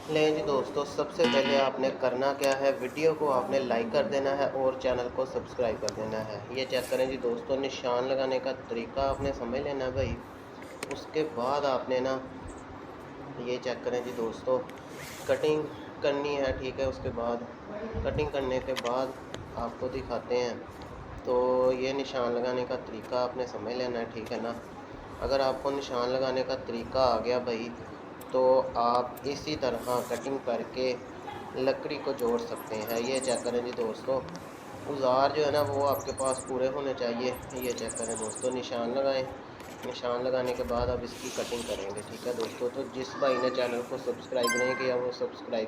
लें जी दोस्तों, सबसे पहले आपने करना क्या है, वीडियो को आपने लाइक कर देना है और चैनल को सब्सक्राइब कर देना है। ये चेक करें जी दोस्तों, निशान लगाने का तरीका आपने समझ लेना है भाई। उसके बाद आपने ना ये चेक करें जी दोस्तों, कटिंग करनी है, ठीक है। उसके बाद कटिंग करने के बाद आपको दिखाते हैं। तो ये निशान लगाने का तरीका आपने समझ लेना है, ठीक है ना। अगर आपको निशान लगाने का तरीका आ गया भाई, तो आप इसी तरह कटिंग करके लकड़ी को जोड़ सकते हैं। ये चेक करें जी दोस्तों, औज़ार जो है ना वो आपके पास पूरे होने चाहिए। ये चेक करें दोस्तों, निशान लगाएँ। निशान लगाने के बाद अब इसकी कटिंग करेंगे, ठीक है दोस्तों। तो जिस भाई ने चैनल को सब्सक्राइब नहीं किया वो सब्सक्राइब